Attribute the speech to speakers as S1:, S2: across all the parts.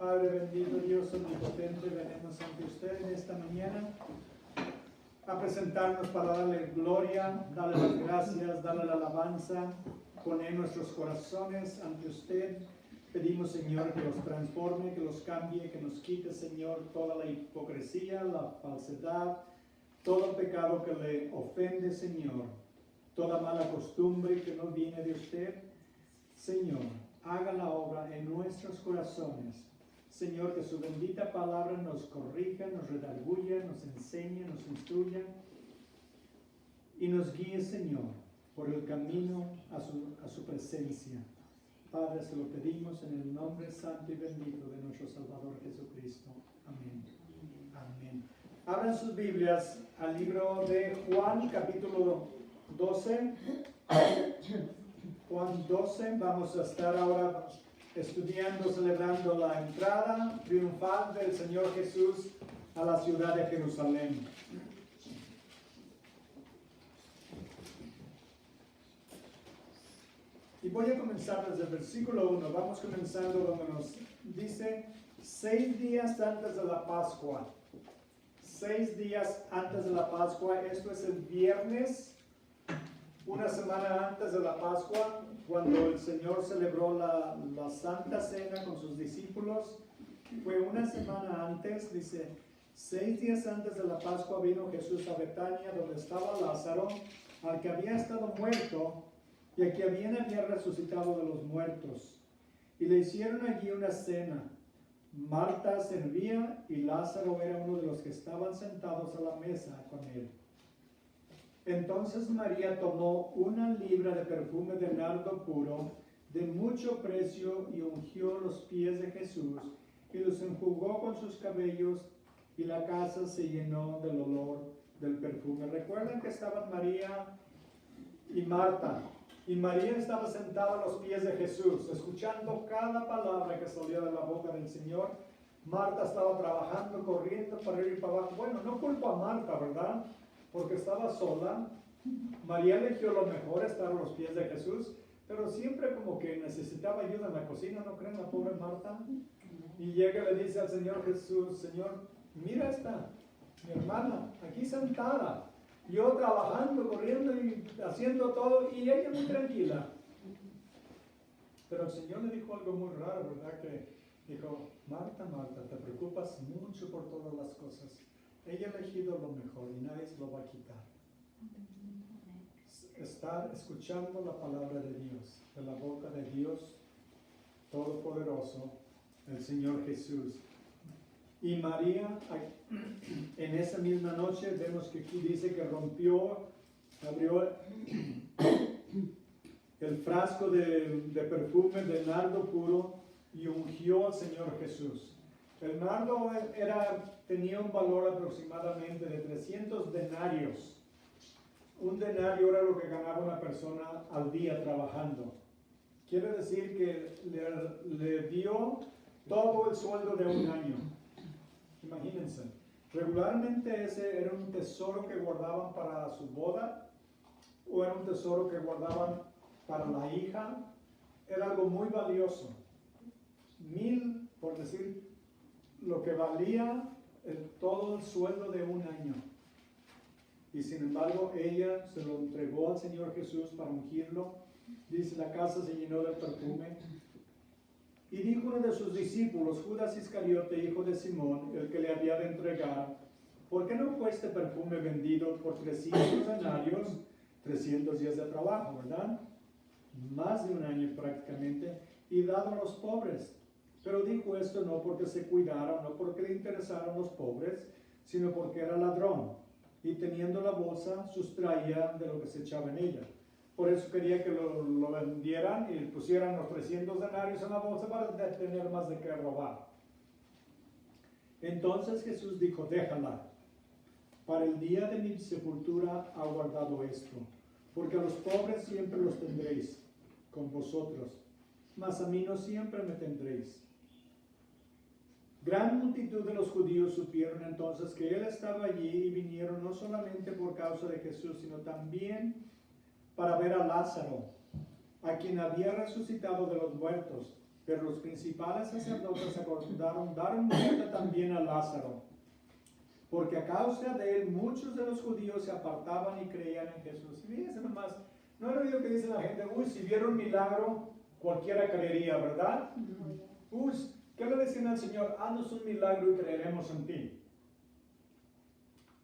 S1: Padre bendito, Dios omnipotente, venimos ante usted en esta mañana a presentarnos para darle gloria, darle las gracias, darle la alabanza, poner nuestros corazones ante usted. Pedimos, Señor, que los transforme, que los cambie, que nos quite, Señor, toda la hipocresía, la falsedad, todo pecado que le ofende, Señor, toda mala costumbre que no viene de usted. Señor, haga la obra en nuestros corazones. Señor, que su bendita palabra nos corrija, nos redarguya, nos enseñe, nos instruya y nos guíe, Señor, por el camino a su presencia. Padre, se lo pedimos en el nombre santo y bendito de nuestro Salvador Jesucristo. Amén. Amén. Abran sus Biblias al libro de Juan, capítulo 12. Juan 12, vamos a estar ahora estudiando, celebrando la entrada triunfal del Señor Jesús a la ciudad de Jerusalén. Y voy a comenzar desde el versículo 1. Vamos comenzando donde nos dice 6 días antes de la Pascua. 6 días antes de la Pascua, esto es el viernes, una semana antes de la Pascua, cuando el Señor celebró la Santa Cena con sus discípulos. Fue una semana antes, dice, 6 días antes de la Pascua vino Jesús a Betania, donde estaba Lázaro, al que había estado muerto y a quien había resucitado de los muertos. Y le hicieron allí una cena. Marta servía y Lázaro era uno de los que estaban sentados a la mesa con él. Entonces María tomó 1 libra de perfume de nardo puro, de mucho precio, y ungió los pies de Jesús, y los enjugó con sus cabellos, y la casa se llenó del olor del perfume. Recuerden que estaban María y Marta, y María estaba sentada a los pies de Jesús, escuchando cada palabra que salía de la boca del Señor. Marta estaba trabajando, corriendo para arriba y para abajo. Bueno, no culpo a Marta, ¿verdad? Porque estaba sola. María eligió lo mejor, estar a los pies de Jesús, pero siempre como que necesitaba ayuda en la cocina, ¿no creen? La pobre Marta. Y llega y le dice al Señor Jesús: Señor, mira esta, mi hermana, aquí sentada, yo trabajando, corriendo y haciendo todo, y ella muy tranquila. Pero el Señor le dijo algo muy raro, ¿verdad? Que dijo: Marta, Marta, te preocupas mucho por todas las cosas. Ella ha elegido lo mejor y nadie se lo va a quitar. Estar escuchando la palabra de Dios, de la boca de Dios Todopoderoso, el Señor Jesús. Y María, en esa misma noche, vemos que aquí dice que abrió el frasco de perfume de nardo puro y ungió al Señor Jesús. El nardo tenía un valor aproximadamente de 300 denarios. Un denario era lo que ganaba una persona al día trabajando. Quiere decir que le dio todo el sueldo de un año. Imagínense. Regularmente ese era un tesoro que guardaban para su boda, o era un tesoro que guardaban para la hija. Era algo muy valioso. 1000, por decir, lo que valía todo el sueldo de un año. Y sin embargo, ella se lo entregó al Señor Jesús para ungirlo. Dice, la casa se llenó del perfume. Y dijo uno de sus discípulos, Judas Iscariote, hijo de Simón, el que le había de entregar: ¿por qué no fue este perfume vendido por 300 denarios, 300 días de trabajo, ¿verdad? Más de un año prácticamente, y dado a los pobres? Pero dijo esto no porque se cuidara, no porque le interesaran los pobres, sino porque era ladrón, y teniendo la bolsa, sustraía de lo que se echaba en ella. Por eso quería que lo vendieran y pusieran los 300 denarios en la bolsa para tener más de qué robar. Entonces Jesús dijo: déjala, para el día de mi sepultura ha guardado esto, porque a los pobres siempre los tendréis con vosotros, mas a mí no siempre me tendréis. Gran multitud de los judíos supieron entonces que él estaba allí y vinieron no solamente por causa de Jesús, sino también para ver a Lázaro, a quien había resucitado de los muertos. Pero los principales sacerdotes acordaron dar muerte también a Lázaro, porque a causa de él muchos de los judíos se apartaban y creían en Jesús. Y fíjense nomás, no he oído que dice la gente, uy, si vieron milagro, cualquiera creería, ¿verdad? Uy, ¿qué le decían al Señor? Haznos un milagro y creeremos en ti.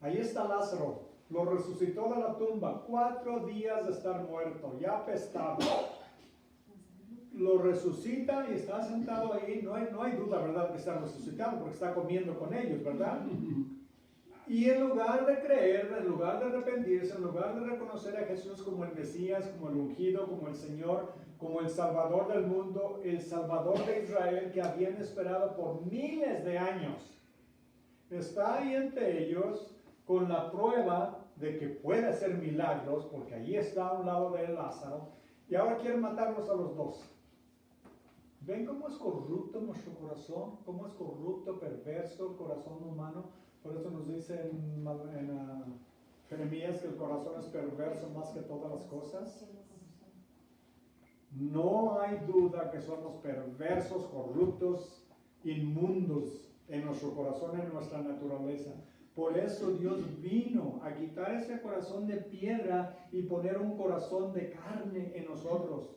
S1: Ahí está Lázaro, lo resucitó de la tumba, 4 días de estar muerto, ya apestado. Lo resucita y está sentado ahí, no hay duda, ¿verdad?, que está resucitado, porque está comiendo con ellos, ¿verdad? Y en lugar de creer, en lugar de arrepentirse, en lugar de reconocer a Jesús como el Mesías, como el ungido, como el Señor, como el Salvador del mundo, el Salvador de Israel que habían esperado por miles de años, está ahí entre ellos con la prueba de que puede hacer milagros, porque ahí está a un lado de Lázaro, y ahora quieren matarlos a los dos. ¿Ven cómo es corrupto nuestro corazón? ¿Cómo es corrupto, perverso el corazón humano? Por eso nos dice en Jeremías que el corazón es perverso más que todas las cosas. No hay duda que somos perversos, corruptos, inmundos en nuestro corazón, en nuestra naturaleza. Por eso Dios vino a quitar ese corazón de piedra y poner un corazón de carne en nosotros.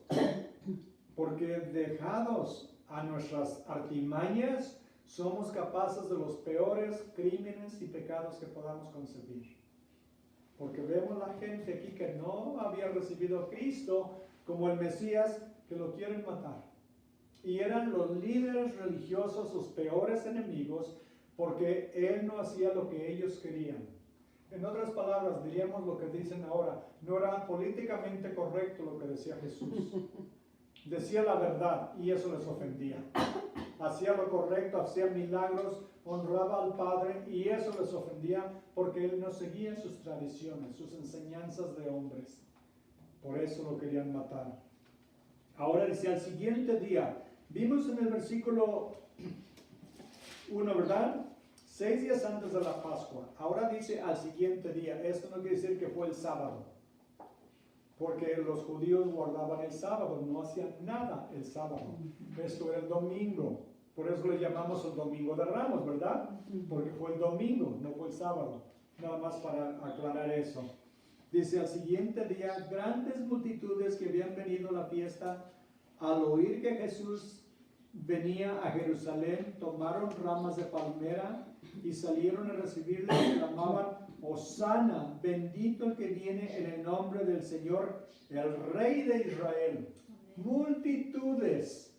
S1: Porque dejados a nuestras artimañas, somos capaces de los peores crímenes y pecados que podamos concebir. Porque vemos la gente aquí que no había recibido a Cristo como el Mesías, que lo quieren matar. Y eran los líderes religiosos sus peores enemigos, porque Él no hacía lo que ellos querían. En otras palabras, diríamos lo que dicen ahora, no era políticamente correcto lo que decía Jesús. Decía la verdad y eso les ofendía. Hacía lo correcto, hacía milagros, honraba al Padre y eso les ofendía porque Él no seguía sus tradiciones, sus enseñanzas de hombres. Por eso lo querían matar. Ahora dice, al siguiente día, vimos en el versículo 1, ¿verdad? 6 días antes de la Pascua. Ahora dice al siguiente día. Esto no quiere decir que fue el sábado, porque los judíos guardaban el sábado, no hacían nada el sábado. Esto era el domingo. Por eso le llamamos el domingo de Ramos, ¿verdad? Porque fue el domingo, no fue el sábado. Nada más para aclarar eso. Dice, al siguiente día, grandes multitudes que habían venido a la fiesta, al oír que Jesús venía a Jerusalén, tomaron ramas de palmera y salieron a recibirle y clamaban, Hosana, bendito el que viene en el nombre del Señor, el Rey de Israel. Multitudes,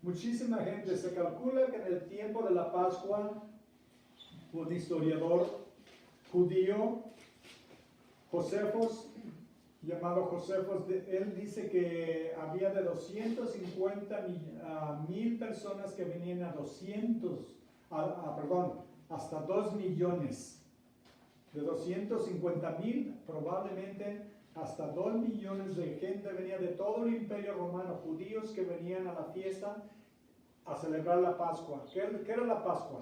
S1: muchísima gente. Se calcula que en el tiempo de la Pascua, un historiador judío, Josefos, llamado Josefos, él dice que había de 250,000 personas que venían hasta 2 millones. De 250,000, probablemente hasta 2 millones de gente venía de todo el imperio romano, judíos que venían a la fiesta a celebrar la Pascua. ¿Qué era la Pascua?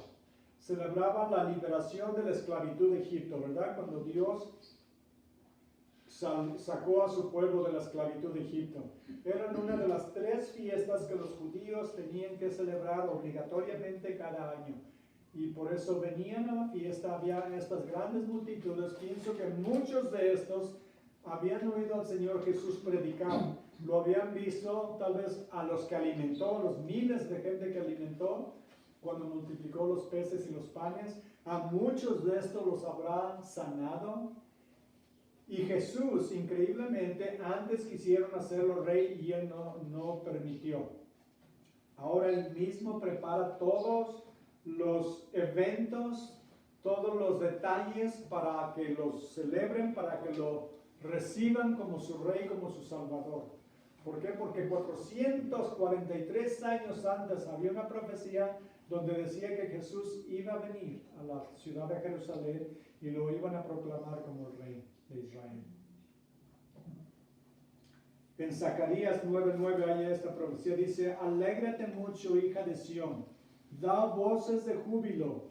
S1: Celebraban la liberación de la esclavitud de Egipto, ¿verdad? Cuando Dios sacó a su pueblo de la esclavitud de Egipto. Eran una de las 3 fiestas que los judíos tenían que celebrar obligatoriamente cada año. Y por eso venían a la fiesta, había estas grandes multitudes. Pienso que muchos de estos habían oído al Señor Jesús predicar. Lo habían visto tal vez a los que alimentó, los miles de gente que alimentó, cuando multiplicó los peces y los panes. A muchos de estos los habrá sanado. Y Jesús, increíblemente, antes quisieron hacerlo rey y Él no permitió. Ahora Él mismo prepara todos los eventos, todos los detalles para que los celebren, para que lo reciban como su rey, como su salvador. ¿Por qué? Porque 443 años antes había una profecía donde decía que Jesús iba a venir a la ciudad de Jerusalén y lo iban a proclamar como el rey de Israel. En Zacarías 9:9 hay esta profecía, dice, alégrate mucho, hija de Sión, da voces de júbilo,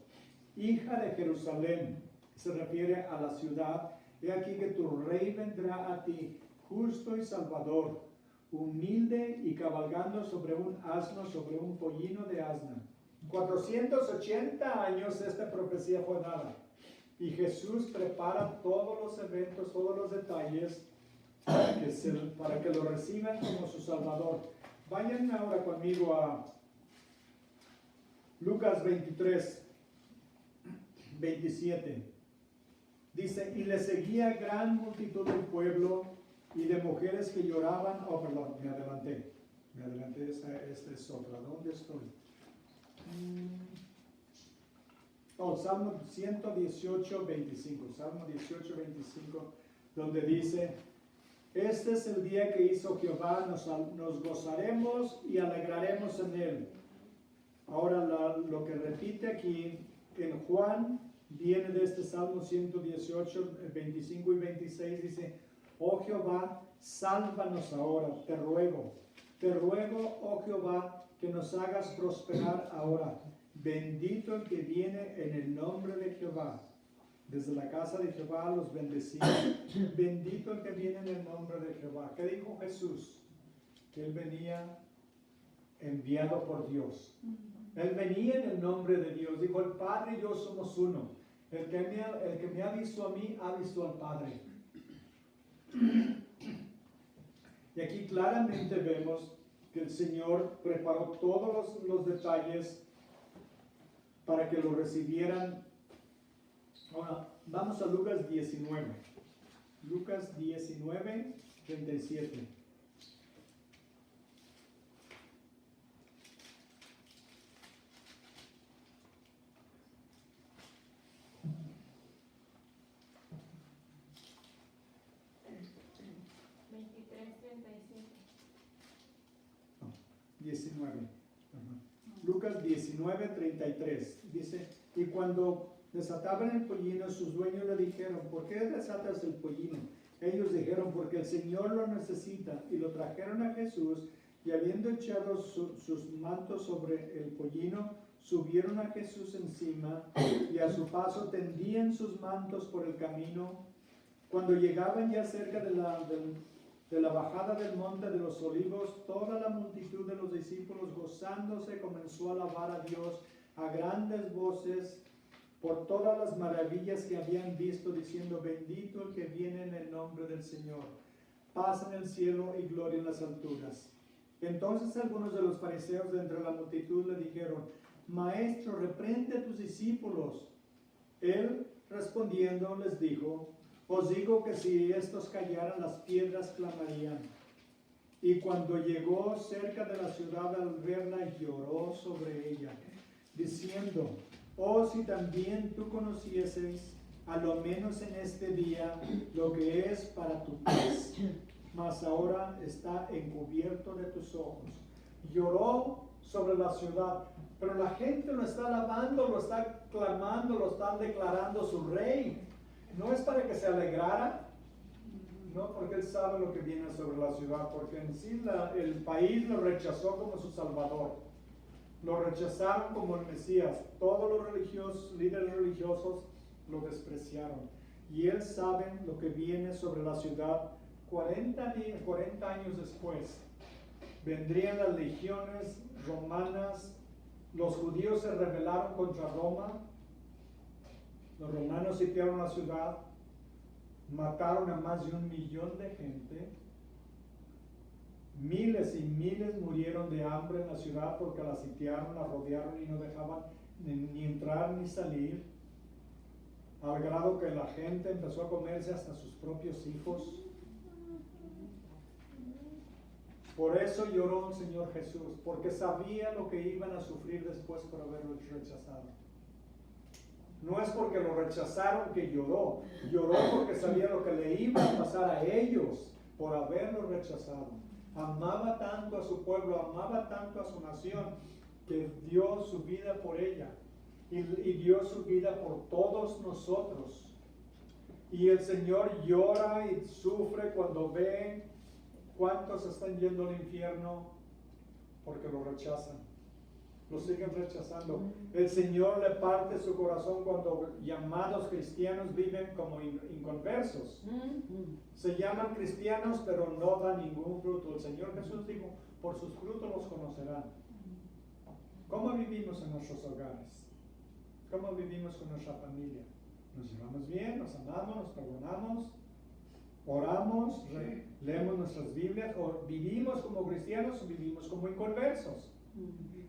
S1: hija de Jerusalén. Se refiere a la ciudad. He aquí que tu rey vendrá a ti, justo y salvador, humilde y cabalgando sobre un asno, sobre un pollino de asna. 480 años esta profecía fue dada. Y Jesús prepara todos los eventos, todos los detalles para que lo reciban como su Salvador. Vayan ahora conmigo a Lucas 23, 27. Dice, y le seguía gran multitud del pueblo y de mujeres que lloraban. Oh, perdón, me adelanté, esta es otra. ¿Dónde estoy? Salmo 118, 25. Salmo 18, 25, donde dice, este es el día que hizo Jehová, nos gozaremos y alegraremos en él. Ahora lo que repite aquí en Juan viene de este Salmo 118, 25 y 26, dice, oh Jehová, sálvanos ahora, te ruego, oh Jehová, que nos hagas prosperar ahora. Bendito el que viene en el nombre de Jehová. Desde la casa de Jehová los bendecimos. Bendito el que viene en el nombre de Jehová. ¿Qué dijo Jesús? Que él venía enviado por Dios. Él venía en el nombre de Dios. Dijo, el Padre y yo somos uno. El que me ha visto a mí, ha visto al Padre. Y aquí claramente vemos que el Señor preparó todos los detalles para que lo recibieran. Ahora, vamos a Lucas 19. Lucas 19, 37. No, 19. Lucas 19, 33. Dice, y cuando desataban el pollino, sus dueños le dijeron, ¿por qué desatas el pollino? Ellos dijeron, porque el Señor lo necesita. Y lo trajeron a Jesús, y habiendo echado sus mantos sobre el pollino, subieron a Jesús encima, y a su paso tendían sus mantos por el camino. Cuando llegaban ya cerca de la bajada del monte de los olivos, toda la multitud de los discípulos gozándose comenzó a alabar a Dios a grandes voces por todas las maravillas que habían visto, diciendo, bendito el que viene en el nombre del Señor, paz en el cielo y gloria en las alturas. Entonces algunos de los fariseos de entre la multitud le dijeron, Maestro, reprende a tus discípulos. Él respondiendo les dijo, os digo que si estos callaran, las piedras clamarían. Y cuando llegó cerca de la ciudad, al verla, lloró sobre ella, diciendo, oh, si también tú conocieses, a lo menos en este día, lo que es para tu paz, mas ahora está encubierto de tus ojos. Lloró sobre la ciudad, pero la gente lo está alabando, lo está clamando, lo está declarando su rey. No es para que se alegrara, no, porque él sabe lo que viene sobre la ciudad, porque en sí el país lo rechazó como su salvador, lo rechazaron como el Mesías, todos los líderes religiosos lo despreciaron, y él sabe lo que viene sobre la ciudad. 40 años después vendrían las legiones romanas, los judíos se rebelaron contra Roma, los romanos sitiaron la ciudad, mataron a más de 1 millón de gente, miles y miles murieron de hambre en la ciudad porque la sitiaron, la rodearon y no dejaban ni entrar ni salir, al grado que la gente empezó a comerse hasta sus propios hijos. Por eso lloró el Señor Jesús, porque sabía lo que iban a sufrir después por haberlo rechazado. No es porque lo rechazaron que lloró porque sabía lo que le iba a pasar a ellos por haberlo rechazado. Amaba tanto a su pueblo, amaba tanto a su nación, que dio su vida por ella y dio su vida por todos nosotros. Y el Señor llora y sufre cuando ve cuántos están yendo al infierno porque lo rechazan. lo siguen rechazando. El Señor le parte su corazón cuando llamados cristianos viven como inconversos. Se llaman cristianos pero no dan ningún fruto. El Señor Jesús dijo, por sus frutos los conocerán. ¿Cómo vivimos en nuestros hogares? ¿Cómo vivimos con nuestra familia? ¿Nos llevamos bien? ¿Nos amamos? ¿Nos perdonamos? ¿Oramos? ¿Leemos nuestras Biblias? ¿O vivimos como cristianos o vivimos como inconversos?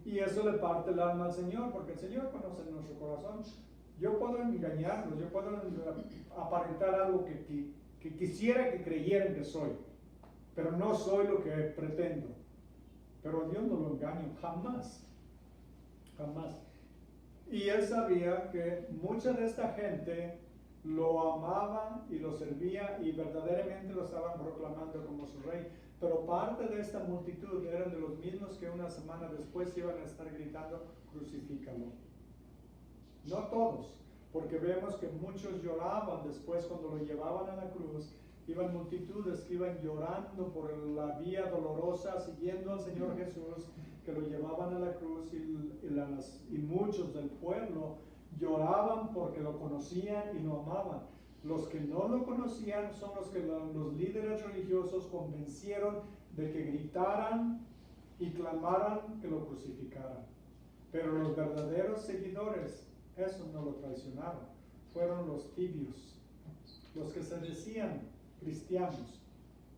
S1: Y eso le parte el alma al Señor, porque el Señor conoce nuestro corazón. Yo puedo engañarlos, yo puedo aparentar algo que quisiera que creyeran que soy, pero no soy lo que pretendo. Pero a Dios no lo engaño, jamás. Jamás. Y él sabía que mucha de esta gente lo amaba y lo servía y verdaderamente lo estaban proclamando como su rey. Pero parte de esta multitud eran de los mismos que una semana después iban a estar gritando, crucifícalo. No todos, porque vemos que muchos lloraban después cuando lo llevaban a la cruz. Iban multitudes que iban llorando por la vía dolorosa, siguiendo al Señor Jesús, que lo llevaban a la cruz, y muchos del pueblo lloraban porque lo conocían y lo amaban. Los que no lo conocían son los que los líderes religiosos convencieron de que gritaran y clamaran que lo crucificaran. Pero los verdaderos seguidores, esos no lo traicionaron. Fueron los tibios, los que se decían cristianos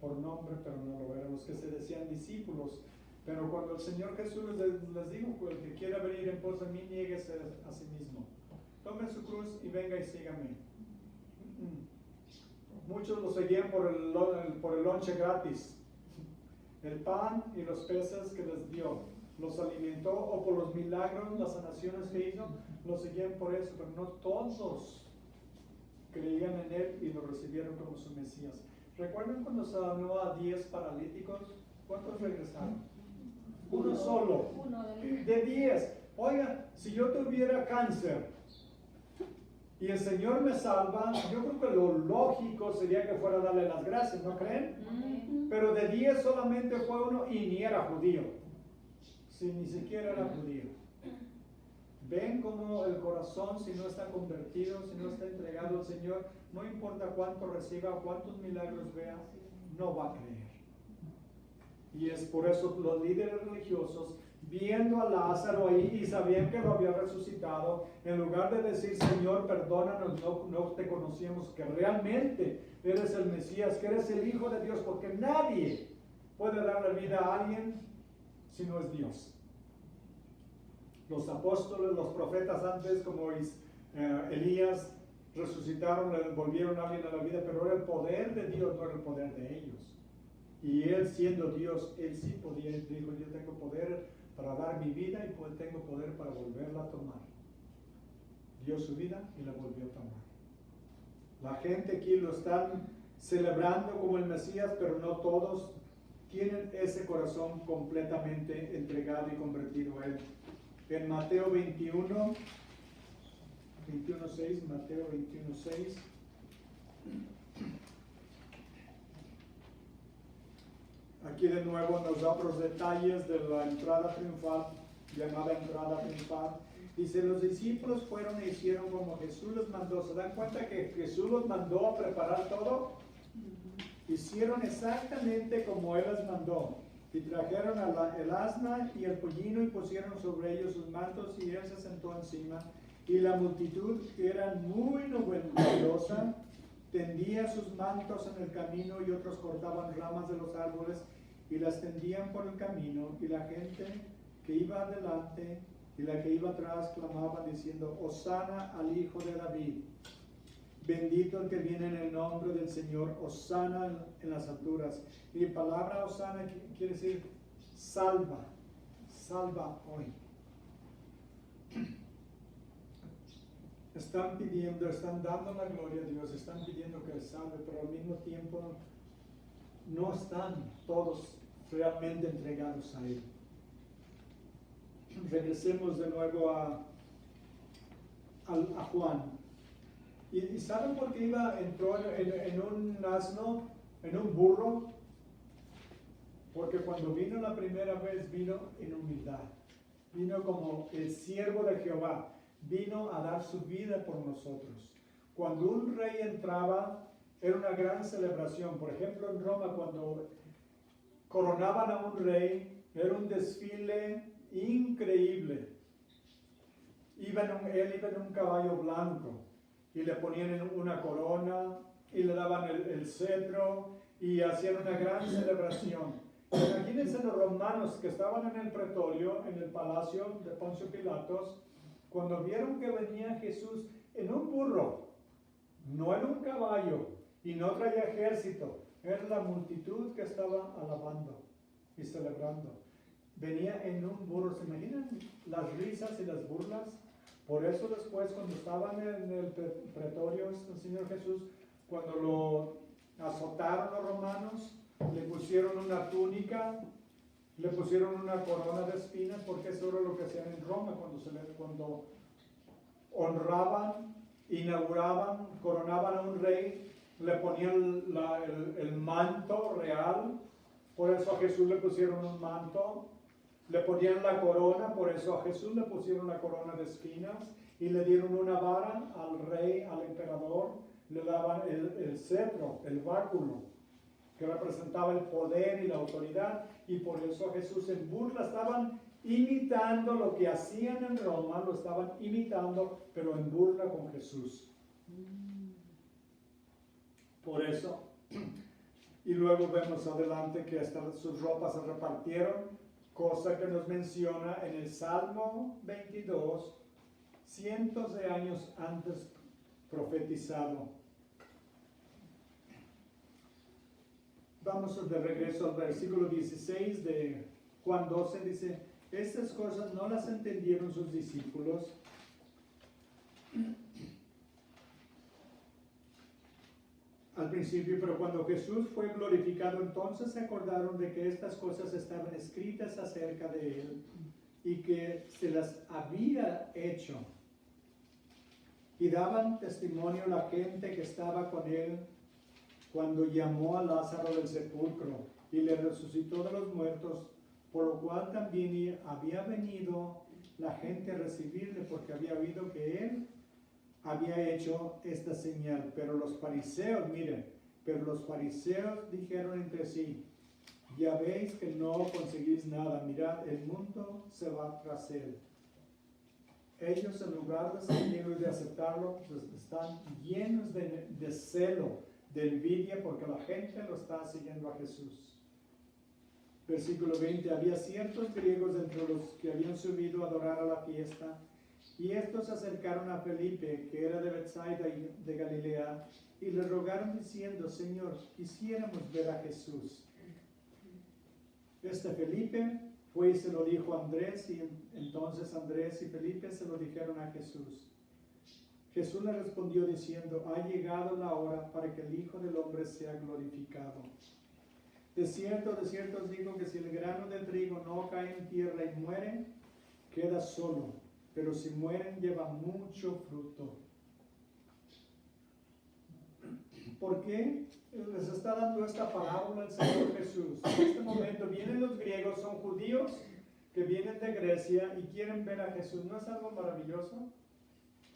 S1: por nombre, pero no lo eran, los que se decían discípulos. Pero cuando el Señor Jesús les dijo, pues, el que quiera venir en pos de mí, niéguese a sí mismo. Tome su cruz y venga y sígame. Muchos lo seguían por el lonche gratis, el pan y los peces que les dio, los alimentó, o por los milagros, las sanaciones que hizo, lo seguían por eso, pero no todos creían en él y lo recibieron como su Mesías. ¿Recuerdan cuando sanó a 10 paralíticos? ¿Cuántos regresaron? Uno solo. De 10. Oiga, si yo tuviera cáncer y el Señor me salva, yo creo que lo lógico sería que fuera a darle las gracias, ¿no creen? Pero de 10 solamente fue uno y ni era judío. Si ni siquiera era judío. Ven cómo el corazón, si no está convertido, si no está entregado al Señor, no importa cuánto reciba o cuántos milagros vea, no va a creer. Y es por eso los líderes religiosos, viendo a Lázaro ahí y sabían que lo había resucitado, en lugar de decir, Señor, perdónanos, no te conocíamos, que realmente eres el Mesías, que eres el Hijo de Dios, porque nadie puede darle vida a alguien si no es Dios. Los apóstoles, los profetas antes, como Elías, resucitaron, le volvieron a alguien a la vida, pero era el poder de Dios, no era el poder de ellos. Y él, siendo Dios, él sí podía, dijo, yo tengo poder para dar mi vida y tengo poder para volverla a tomar. Dio su vida y la volvió a tomar. La gente aquí lo están celebrando como el Mesías, pero no todos tienen ese corazón completamente entregado y convertido a él. En Mateo 21, 21:6, Mateo 21:6. Aquí de nuevo nos da otros detalles de la entrada triunfal, llamada entrada triunfal. Dice, los discípulos fueron e hicieron como Jesús les mandó. ¿Se dan cuenta que Jesús los mandó a preparar todo? Hicieron exactamente como Él les mandó. Y trajeron el asna y el pollino y pusieron sobre ellos sus mantos y Él se sentó encima. Y la multitud, que era muy numerosa, tendía sus mantos en el camino y otros cortaban ramas de los árboles y las tendían por el camino. Y la gente que iba adelante y la que iba atrás clamaban diciendo, Hosana al Hijo de David. Bendito el que viene en el nombre del Señor, Hosana en las alturas. Y la palabra Hosana quiere decir salva, salva hoy. Están pidiendo, están dando la gloria a Dios, están pidiendo que Él salve, pero al mismo tiempo no están todos realmente entregados a Él. Regresemos de nuevo a Juan. ¿Y saben por qué entró en un asno, en un burro? Porque cuando vino la primera vez, vino en humildad. vino como el siervo de Jehová, vino a dar su vida por nosotros. Cuando un rey entraba, era una gran celebración. Por ejemplo, en Roma, cuando coronaban a un rey, era un desfile increíble. Él iba en un caballo blanco y le ponían una corona y le daban el cetro y hacían una gran celebración. Imagínense los romanos que estaban en el pretorio, en el palacio de Poncio Pilatos, cuando vieron que venía Jesús en un burro, no en un caballo, y no traía ejército, era la multitud que estaba alabando y celebrando. Venía en un burro. ¿Se imaginan las risas y las burlas? Por eso después, cuando estaban en el pretorio el Señor Jesús, cuando lo azotaron los romanos, le pusieron una túnica, le pusieron una corona de espinas, porque eso era lo que hacían en Roma cuando honraban, inauguraban, coronaban a un rey, le ponían el manto real. Por eso a Jesús le pusieron un manto. Le ponían la corona, por eso a Jesús le pusieron la corona de espinas, y le dieron una vara al rey, al emperador, le daban el cetro, el báculo, que representaba el poder y la autoridad, y por eso a Jesús en burla estaban imitando lo que hacían en Roma, lo estaban imitando, pero en burla con Jesús. Por eso, y luego vemos adelante que hasta sus ropas se repartieron, cosa que nos menciona en el Salmo 22, cientos de años antes profetizado. Vamos de regreso al versículo 16 de Juan 12, dice: estas cosas no las entendieron sus discípulos, al principio, pero cuando Jesús fue glorificado, entonces se acordaron de que estas cosas estaban escritas acerca de él y que se las había hecho. Y daban testimonio la gente que estaba con él cuando llamó a Lázaro del sepulcro y le resucitó de los muertos, por lo cual también había venido la gente a recibirle, porque había oído que él había hecho esta señal. Pero los fariseos dijeron entre sí: ya veis que no conseguís nada, mirad, el mundo se va tras él. Ellos, en lugar de seguirlo y de aceptarlo, pues están llenos de celo, de envidia, porque la gente lo está siguiendo a Jesús. Versículo 20: había ciertos griegos entre los que habían subido a adorar a la fiesta, y estos se acercaron a Felipe, que era de Betsaida de Galilea, y le rogaron diciendo: Señor, quisiéramos ver a Jesús. Felipe fue y se lo dijo a Andrés, y entonces Andrés y Felipe se lo dijeron a Jesús. Jesús le respondió diciendo: ha llegado la hora para que el Hijo del Hombre sea glorificado. De cierto os digo que si el grano de trigo no cae en tierra y muere, queda solo, pero si mueren lleva mucho fruto. ¿Por qué les está dando esta parábola el Señor Jesús? En este momento vienen los griegos, son judíos que vienen de Grecia y quieren ver a Jesús. ¿No es algo maravilloso?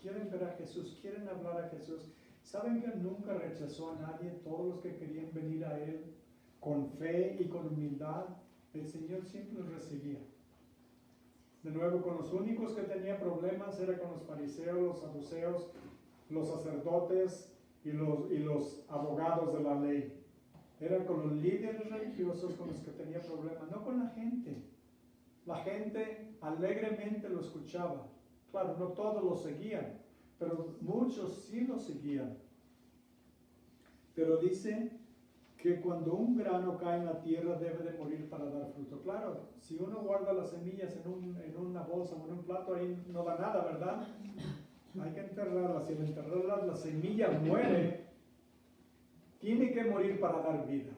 S1: Quieren ver a Jesús, quieren hablar a Jesús. ¿Saben que nunca rechazó a nadie? Todos los que querían venir a Él con fe y con humildad, el Señor siempre los recibía. De nuevo, con los únicos que tenían problemas era con los fariseos, los saduceos, los sacerdotes y los abogados de la ley. Eran con los líderes religiosos con los que tenía problemas, no con la gente. La gente alegremente lo escuchaba. Claro, no todos lo seguían, pero muchos sí lo seguían. Pero dice que cuando un grano cae en la tierra debe de morir para dar fruto. Claro, si uno guarda las semillas en una bolsa o en un plato, ahí no da nada, ¿verdad? Hay que enterrarlas. Si al enterrarlas la semilla muere, tiene que morir para dar vida.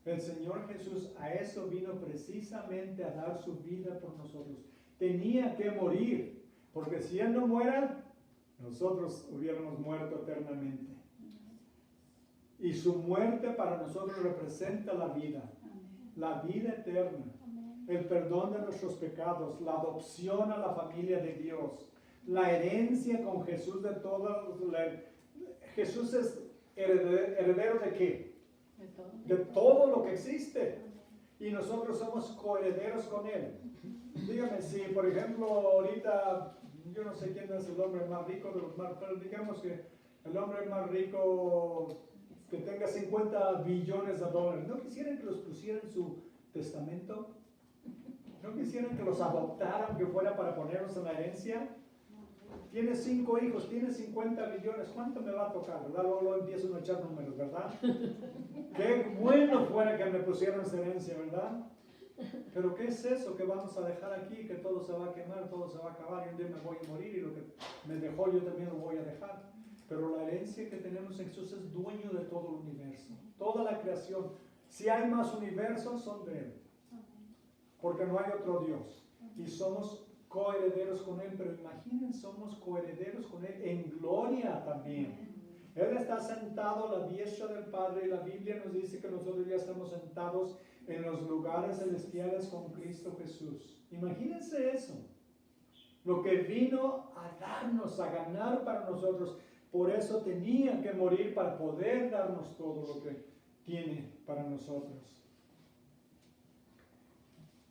S1: El Señor Jesús a eso vino precisamente, a dar su vida por nosotros. Tenía que morir, porque si Él no muera, nosotros hubiéramos muerto eternamente. Y su muerte para nosotros representa la vida eterna. el perdón de nuestros pecados, la adopción a la familia de Dios, la herencia con Jesús de todo. Jesús es heredero ¿de qué? De todo lo que existe. Y nosotros somos coherederos con Él. Dígame, si por ejemplo ahorita, yo no sé quién es el hombre más rico de los más, pero digamos que el hombre más rico que tenga 50 billones de dólares, ¿no quisieran que los pusiera en su testamento? ¿No quisieran que los adoptaran, que fuera para ponernos en la herencia? Tiene 5 hijos, tiene 50 billones, ¿cuánto me va a tocar? ¿Verdad? Luego empiezo a echar números, ¿verdad? Qué bueno fuera que me pusieran esa herencia, ¿verdad? Pero ¿qué es eso que vamos a dejar aquí? Que todo se va a quemar, todo se va a acabar y un día me voy a morir y lo que me dejó yo también lo voy a dejar. Pero la herencia que tenemos en Jesús es dueño de todo el universo, toda la creación. Si hay más universos, son de Él. Porque no hay otro Dios. Y somos coherederos con Él, pero imaginen, somos coherederos con Él en gloria también. Él está sentado a la diestra del Padre y la Biblia nos dice que nosotros ya estamos sentados en los lugares celestiales con Cristo Jesús. Imagínense eso. Lo que vino a darnos, a ganar para nosotros. Por eso tenía que morir para poder darnos todo lo que tiene para nosotros.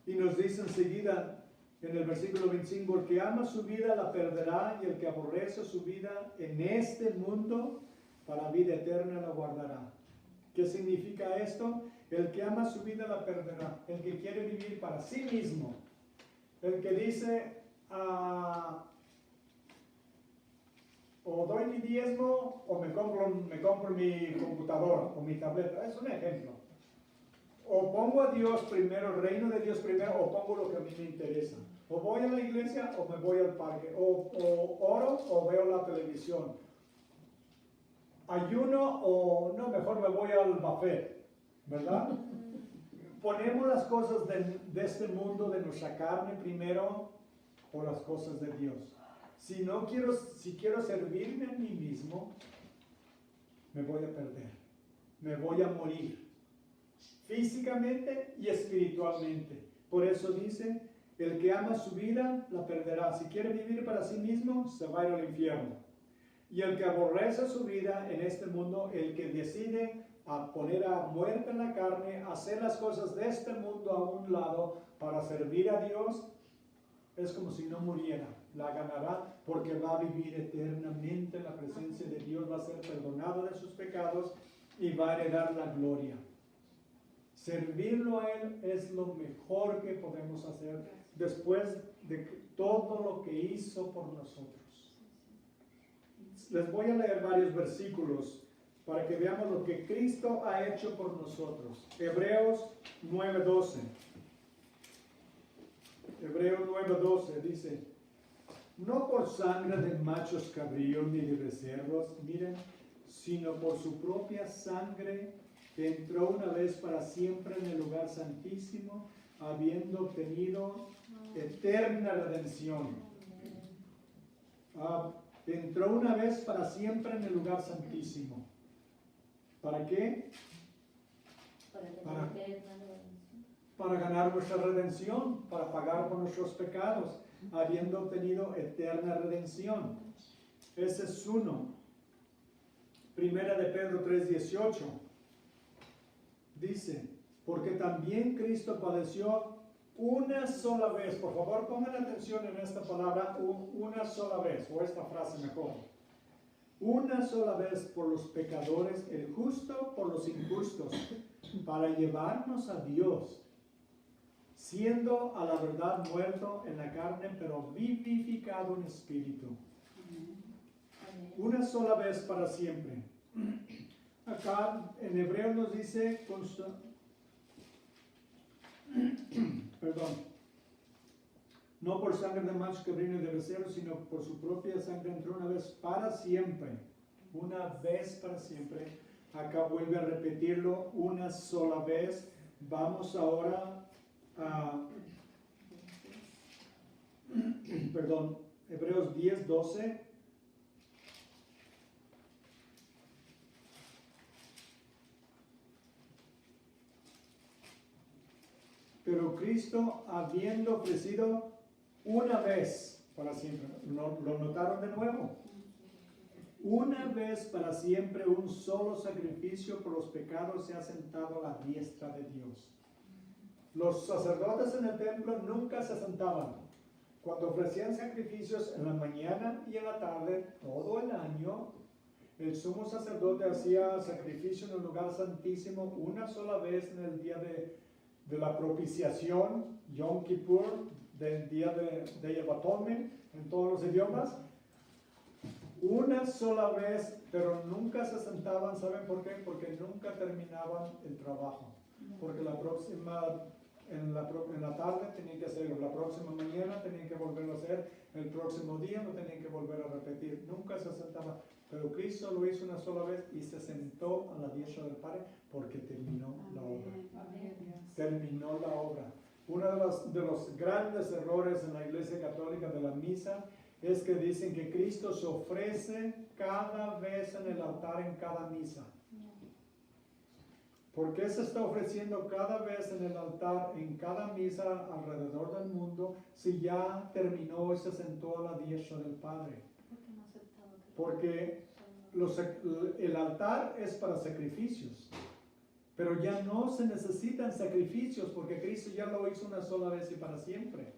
S1: Y nos dice enseguida en el versículo 25, el que ama su vida la perderá y el que aborrece su vida en este mundo para vida eterna la guardará. ¿Qué significa esto? El que ama su vida la perderá. El que quiere vivir para sí mismo. El que dice, o doy mi diezmo o me compro mi computadora o mi tableta. Es un ejemplo. O pongo a Dios primero, el reino de Dios primero, o pongo lo que a mí me interesa. O voy a la iglesia o me voy al parque. O oro o veo la televisión. Ayuno o no, mejor me voy al buffet, ¿verdad? Ponemos las cosas de este mundo, de nuestra carne primero, o las cosas de Dios. Si quiero servirme a mí mismo, me voy a perder, me voy a morir, físicamente y espiritualmente. Por eso dice, el que ama su vida, la perderá. Si quiere vivir para sí mismo, se va a ir al infierno. Y el que aborrece su vida en este mundo, el que decide a poner a muerte en la carne, hacer las cosas de este mundo a un lado para servir a Dios, es como si no muriera. La ganará porque va a vivir eternamente en la presencia de Dios, va a ser perdonado de sus pecados y va a heredar la gloria. Servirlo a Él es lo mejor que podemos hacer después de todo lo que hizo por nosotros. Les voy a leer varios versículos para que veamos lo que Cristo ha hecho por nosotros. Hebreos 9:12. Hebreos 9:12 dice, no por sangre de machos cabríos ni de becerros, miren, sino por su propia sangre que entró una vez para siempre en el lugar santísimo, habiendo obtenido eterna redención. Entró una vez para siempre en el lugar santísimo. ¿Para qué? Para ganar nuestra redención, para pagar por nuestros pecados, habiendo obtenido eterna redención. Ese es uno. Primera de Pedro 3:18 dice, porque también Cristo padeció una sola vez. Por favor, pongan atención en esta palabra, una sola vez, o esta frase mejor. Una sola vez por los pecadores, el justo por los injustos, para llevarnos a Dios, siendo a la verdad muerto en la carne, pero vivificado en espíritu. Una sola vez para siempre. Acá en hebreo nos dice, no por sangre de machos cabríos y de becerros, sino por su propia sangre entró una vez para siempre. Una vez para siempre. Acá vuelve a repetirlo, una sola vez. Vamos ahora a Hebreos 10:12. Pero Cristo, habiendo ofrecido una vez para siempre, ¿lo notaron de nuevo? Una vez para siempre un solo sacrificio por los pecados se ha sentado a la diestra de Dios. Los sacerdotes en el templo nunca se sentaban. Cuando ofrecían sacrificios en la mañana y en la tarde, todo el año, el sumo sacerdote hacía sacrificio en el lugar santísimo una sola vez en el día de la propiciación, Yom Kippur, del día de Yom Atonement, en todos los idiomas. Una sola vez, pero nunca se sentaban. ¿Saben por qué? Porque nunca terminaban el trabajo. Porque en la tarde tenían que hacerlo, la próxima mañana tenían que volverlo a hacer, el próximo día lo tenían que volver a repetir. Nunca se sentaban. Pero Cristo lo hizo una sola vez y se sentó a la diestra del Padre porque terminó la obra. Terminó la obra. Uno de los grandes errores en la Iglesia Católica de la misa es que dicen que Cristo se ofrece cada vez en el altar en cada misa. ¿Por qué se está ofreciendo cada vez en el altar en cada misa alrededor del mundo si ya terminó y se sentó a la diestra del Padre? Porque el altar es para sacrificios, pero ya no se necesitan sacrificios porque Cristo ya lo hizo una sola vez y para siempre.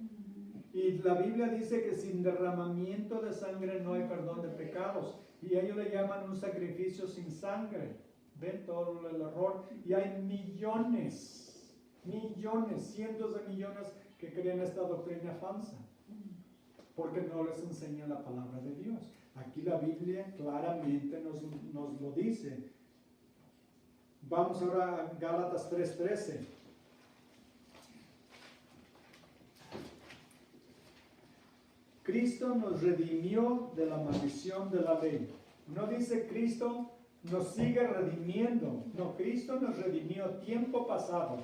S1: Y la Biblia dice que sin derramamiento de sangre no hay perdón de pecados. Y ellos le llaman un sacrificio sin sangre. ¿Ven todo el error? Y hay millones, cientos de millones que creen esta doctrina falsa. Porque no les enseña la palabra de Dios. Aquí la Biblia claramente nos lo dice. Vamos ahora a Gálatas 3:13. Cristo nos redimió de la maldición de la ley. No dice Cristo nos sigue redimiendo. No, Cristo nos redimió tiempo pasado.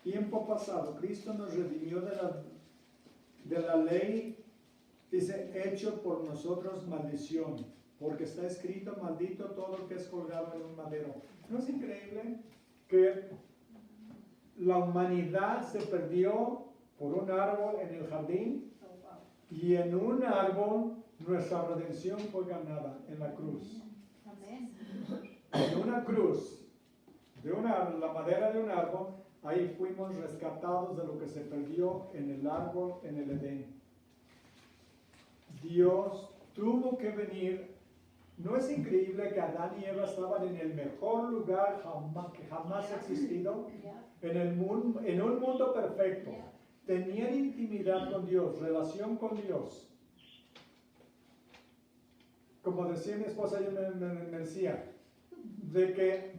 S1: Tiempo pasado. Cristo nos redimió de la ley, dice, hecho por nosotros maldición. Porque está escrito, maldito todo el que es colgado en un madero. ¿No es increíble que la humanidad se perdió por un árbol en el jardín? Y en un árbol nuestra redención fue ganada en la cruz. En una cruz, la madera de un árbol, ahí fuimos rescatados de lo que se perdió en el árbol en el Edén. Dios tuvo que venir. ¿No es increíble que Adán y Eva estaban en el mejor lugar que jamás ha existido? En un mundo perfecto. Tenían intimidad con Dios, relación con Dios. Como decía mi esposa, ella me decía, de que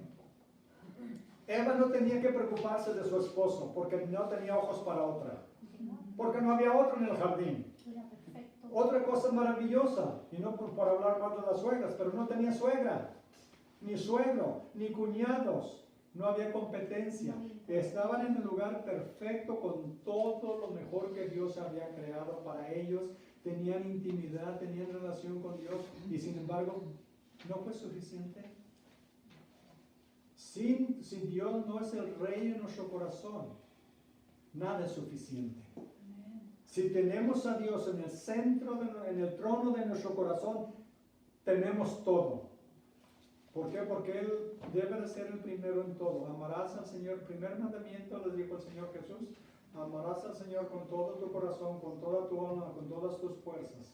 S1: Eva no tenía que preocuparse de su esposo, porque no tenía ojos para otra. Porque no había otro en el jardín. Otra cosa maravillosa, y no por hablar mal de las suegras, pero no tenía suegra, ni suegro, ni cuñados. No había competencia. Estaban en el lugar perfecto con todo lo mejor que Dios había creado para ellos. Tenían intimidad, tenían relación con Dios y sin embargo no fue suficiente. Si Dios no es el rey en nuestro corazón, nada es suficiente. Si tenemos a Dios en el centro, en el trono de nuestro corazón, tenemos todo. ¿Por qué? Porque Él debe de ser el primero en todo. Amarás al Señor. El primer mandamiento les dijo el Señor Jesús. Amarás al Señor con todo tu corazón, con toda tu alma, con todas tus fuerzas.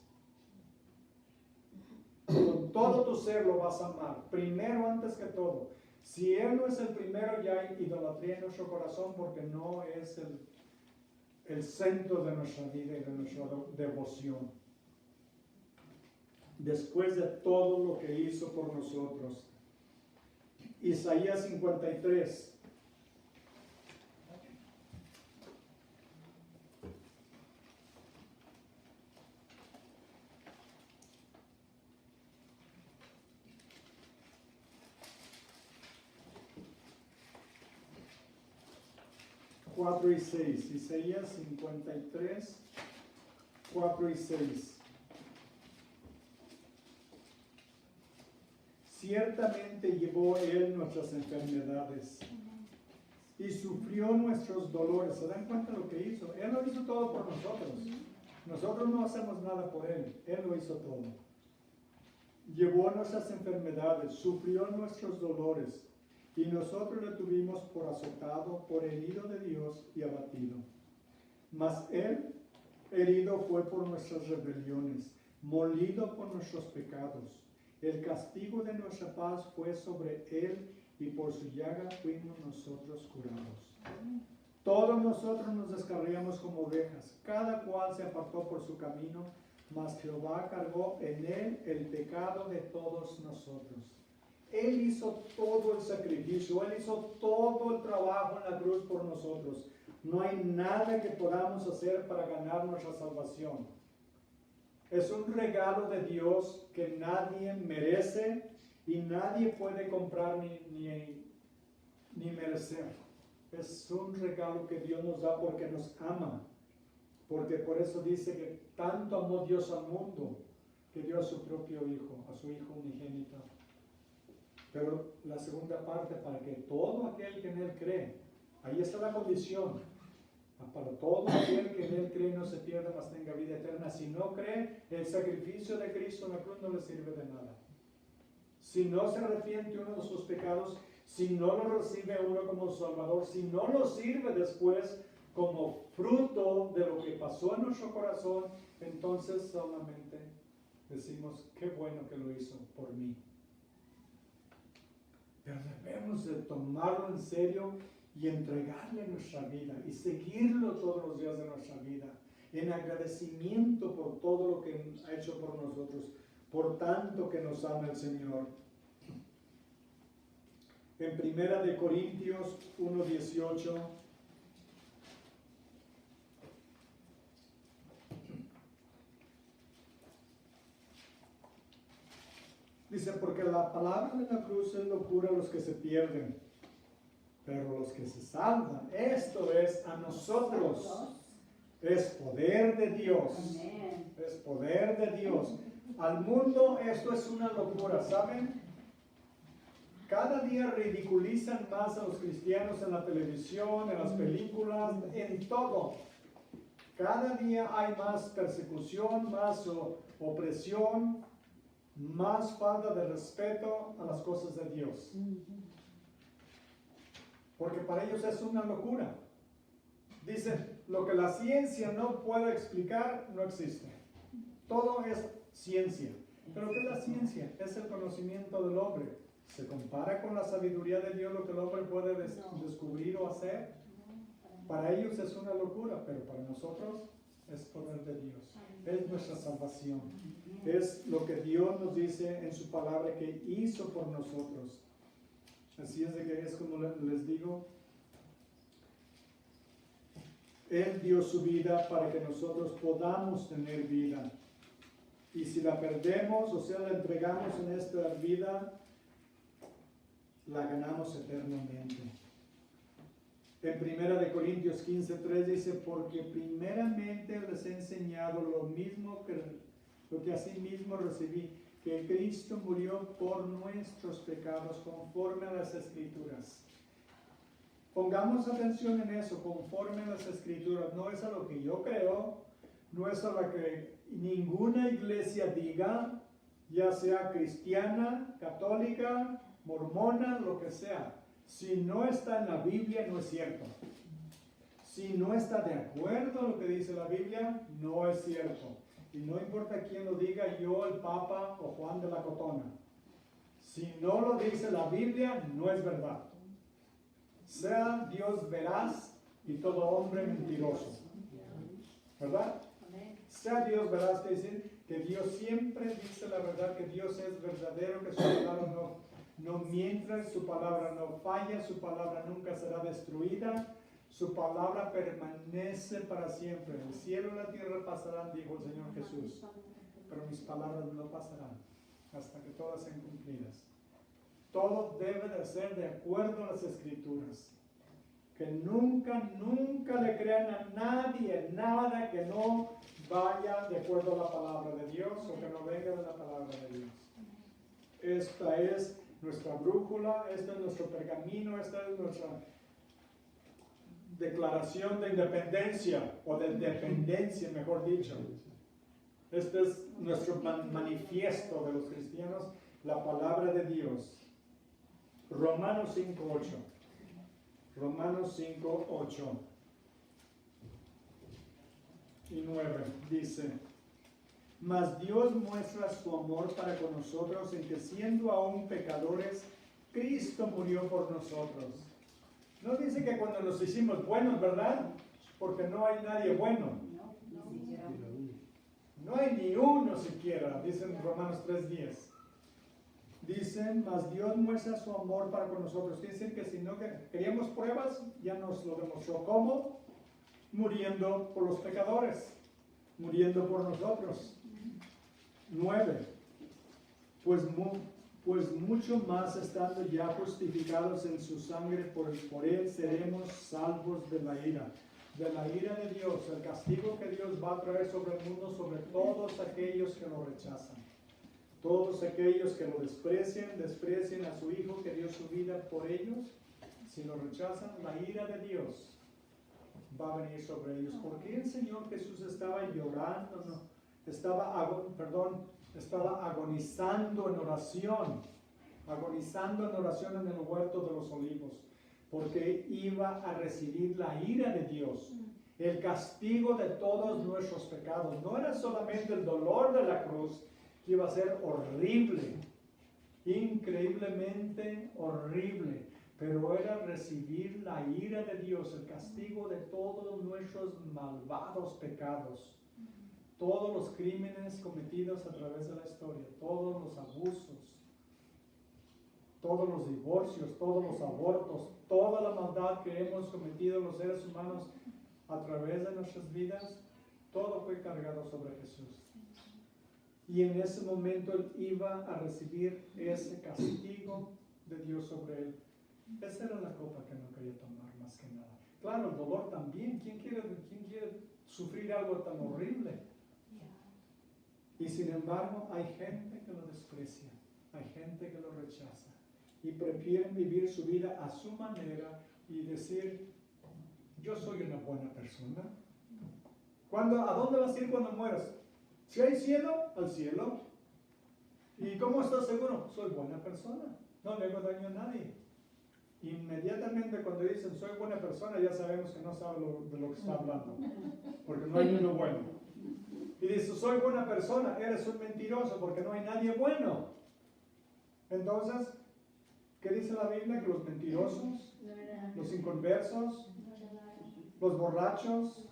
S1: Con todo tu ser lo vas a amar. Primero antes que todo. Si Él no es el primero, ya hay idolatría en nuestro corazón porque no es el centro de nuestra vida y de nuestra devoción. Después de todo lo que hizo por nosotros. Isaías 53. Cuatro y 6. Isaías 53, 4 y 6. Ciertamente llevó Él nuestras enfermedades y sufrió nuestros dolores. ¿Se dan cuenta de lo que hizo? Él lo hizo todo por nosotros. Nosotros no hacemos nada por Él. Él lo hizo todo. Llevó nuestras enfermedades, sufrió nuestros dolores, y nosotros le tuvimos por azotado, por herido de Dios y abatido. Mas Él herido fue por nuestras rebeliones, molido por nuestros pecados. El castigo de nuestra paz fue sobre Él, y por su llaga fuimos nosotros curados. Todos nosotros nos descarriamos como ovejas, cada cual se apartó por su camino, mas Jehová cargó en Él el pecado de todos nosotros. Él hizo todo el sacrificio, Él hizo todo el trabajo en la cruz por nosotros. No hay nada que podamos hacer para ganar nuestra salvación. Es un regalo de Dios que nadie merece y nadie puede comprar ni merecer. Es un regalo que Dios nos da porque nos ama. Porque por eso dice que tanto amó Dios al mundo que dio a su propio Hijo, a su Hijo unigénito. Pero la segunda parte, para que todo aquel que en Él cree, ahí está la condición. Para todo aquel que en Él cree no se pierda, mas tenga vida eterna. Si no cree, el sacrificio de Cristo en la cruz no le sirve de nada. Si no se arrepiente uno de sus pecados, si no lo recibe uno como Salvador, si no lo sirve después como fruto de lo que pasó en nuestro corazón, entonces solamente decimos, qué bueno que lo hizo por mí. Pero debemos de tomarlo en serio y entregarle nuestra vida y seguirlo todos los días de nuestra vida en agradecimiento por todo lo que ha hecho por nosotros, por tanto que nos ama el Señor. En 1 Corintios 1:18 dice, porque la palabra de la cruz es locura a los que se pierden, pero los que se salvan, esto es a nosotros, es poder de Dios. Amén. Es poder de Dios. Al mundo esto es una locura, ¿saben? Cada día ridiculizan más a los cristianos en la televisión, en las películas, en todo. Cada día hay más persecución, más opresión, más falta de respeto a las cosas de Dios. Porque para ellos es una locura. Dicen, lo que la ciencia no puede explicar, no existe. Todo es ciencia. ¿Pero qué es la ciencia? Es el conocimiento del hombre. ¿Se compara con la sabiduría de Dios lo que el hombre puede descubrir o hacer? Para ellos es una locura, pero para nosotros es poder de Dios. Es nuestra salvación. Es lo que Dios nos dice en su palabra que hizo por nosotros. Así es de que es como les digo, Él dio su vida para que nosotros podamos tener vida. Y si la perdemos, o sea, la entregamos en esta vida, la ganamos eternamente. En 1 Corintios 15:3 dice, porque primeramente les he enseñado lo mismo que lo que asimismo recibí, que Cristo murió por nuestros pecados conforme a las Escrituras. Pongamos atención en eso, conforme a las Escrituras. No es a lo que yo creo, no es a lo que ninguna iglesia diga, ya sea cristiana, católica, mormona, lo que sea. Si no está en la Biblia, no es cierto. Si no está de acuerdo a lo que dice la Biblia, no es cierto. Y no importa quién lo diga, yo, el Papa o Juan de la Cotona. Si no lo dice la Biblia, no es verdad. Sea Dios veraz y todo hombre mentiroso. ¿Verdad? Sea Dios veraz, que decir que Dios siempre dice la verdad, que Dios es verdadero, que su palabra no miente, su palabra no falla, su palabra nunca será destruida, su palabra permanece para siempre. El cielo y la tierra pasarán, dijo el Señor Jesús, pero mis palabras no pasarán hasta que todas sean cumplidas. Todo debe de ser de acuerdo a las Escrituras. Que nunca le crean a nadie nada que no vaya de acuerdo a la palabra de Dios o que no venga de la palabra de Dios. Esta es nuestra brújula, este es nuestro pergamino, esta es declaración de independencia o de dependencia, mejor dicho. Este es nuestro manifiesto de los cristianos, la palabra de Dios. Romanos 5:8. Romanos 5:8 y 9 dice: mas Dios muestra su amor para con nosotros en que siendo aún pecadores, Cristo murió por nosotros. No dice que cuando nos hicimos buenos, ¿verdad? Porque no hay nadie bueno. No hay ni uno siquiera, dice en Romanos 3:10. Dicen, mas Dios muestra su amor para con nosotros. Dicen que si no queríamos pruebas, ya nos lo demostró. ¿Cómo? Muriendo por los pecadores, muriendo por nosotros. 9. Pues mucho más estando ya justificados en su sangre, por él seremos salvos de la ira. De la ira de Dios, el castigo que Dios va a traer sobre el mundo, sobre todos aquellos que lo rechazan. Todos aquellos que lo desprecian a su Hijo que dio su vida por ellos. Si lo rechazan, la ira de Dios va a venir sobre ellos. ¿Por qué el Señor Jesús estaba llorando? No, estaba agonizando en oración en el huerto de los olivos, porque iba a recibir la ira de Dios, el castigo de todos nuestros pecados. No era solamente el dolor de la cruz, que iba a ser horrible, increíblemente horrible, pero era recibir la ira de Dios, el castigo de todos nuestros malvados pecados. Todos los crímenes cometidos a través de la historia, todos los abusos, todos los divorcios, todos los abortos, toda la maldad que hemos cometido los seres humanos a través de nuestras vidas, todo fue cargado sobre Jesús. Y en ese momento él iba a recibir ese castigo de Dios sobre él. Esa era la copa que no quería tomar más que nada. Claro, el dolor también. ¿Quién quiere sufrir algo tan horrible? Y sin embargo, hay gente que lo desprecia, hay gente que lo rechaza y prefieren vivir su vida a su manera y decir, yo soy una buena persona. ¿A dónde vas a ir cuando mueras? Si hay cielo, al cielo. ¿Y cómo estás seguro? Soy buena persona, no le hago daño a nadie. Inmediatamente cuando dicen soy buena persona, ya sabemos que no sabe de lo que está hablando, porque no hay uno bueno. Y dice, soy buena persona, eres un mentiroso porque no hay nadie bueno. Entonces, ¿qué dice la Biblia? Que los mentirosos, los inconversos, los borrachos,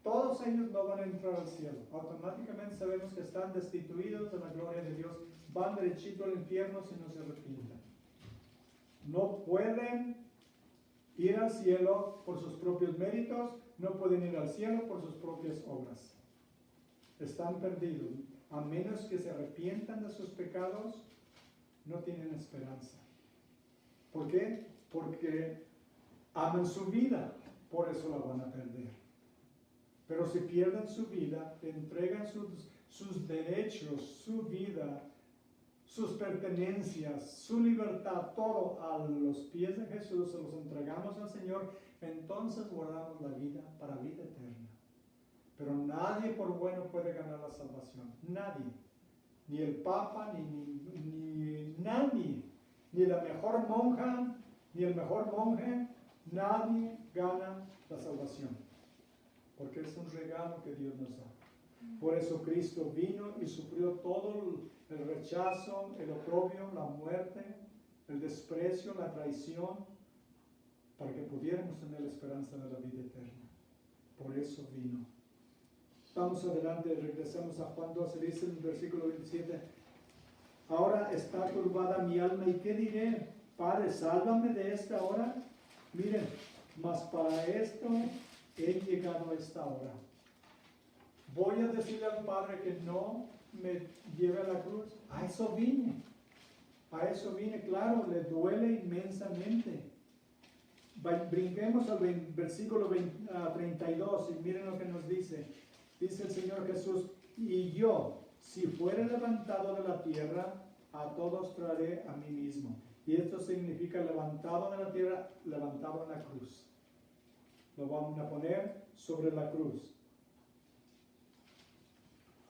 S1: todos ellos no van a entrar al cielo. Automáticamente sabemos que están destituidos de la gloria de Dios, van derechito al infierno si no se arrepienten. No pueden ir al cielo por sus propios méritos, no pueden ir al cielo por sus propias obras. Están perdidos. A menos que se arrepientan de sus pecados, no tienen esperanza. ¿Por qué? Porque aman su vida, por eso la van a perder. Pero si pierden su vida, entregan sus derechos, su vida, sus pertenencias, su libertad, todo a los pies de Jesús, se los entregamos al Señor, entonces guardamos la vida para vida eterna. Pero nadie por bueno puede ganar la salvación. Nadie. Ni el Papa, ni nadie. Ni la mejor monja, ni el mejor monje. Nadie gana la salvación. Porque es un regalo que Dios nos da. Por eso Cristo vino y sufrió todo el rechazo, el oprobio, la muerte, el desprecio, la traición, para que pudiéramos tener la esperanza de la vida eterna. Por eso vino. Vamos adelante, regresamos a Juan 12, dice en el versículo 27, ahora está turbada mi alma, ¿y qué diré? Padre, sálvame de esta hora. Miren, mas para esto he llegado a esta hora. Voy a decirle al Padre que no me lleve a la cruz. A eso vine, claro, le duele inmensamente. Brinquemos al versículo 32 y miren lo que nos dice. Dice el Señor Jesús, y yo, si fuere levantado de la tierra, a todos traeré a mí mismo. Y esto significa levantado de la tierra, levantado en la cruz. Lo van a poner sobre la cruz.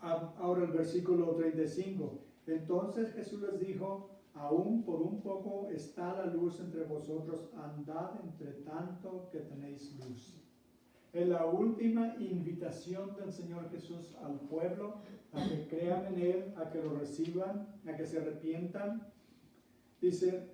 S1: Ahora el versículo 35. Entonces Jesús les dijo, aún por un poco está la luz entre vosotros, andad entre tanto que tenéis luz. Es la última invitación del Señor Jesús al pueblo, a que crean en Él, a que lo reciban, a que se arrepientan. Dice,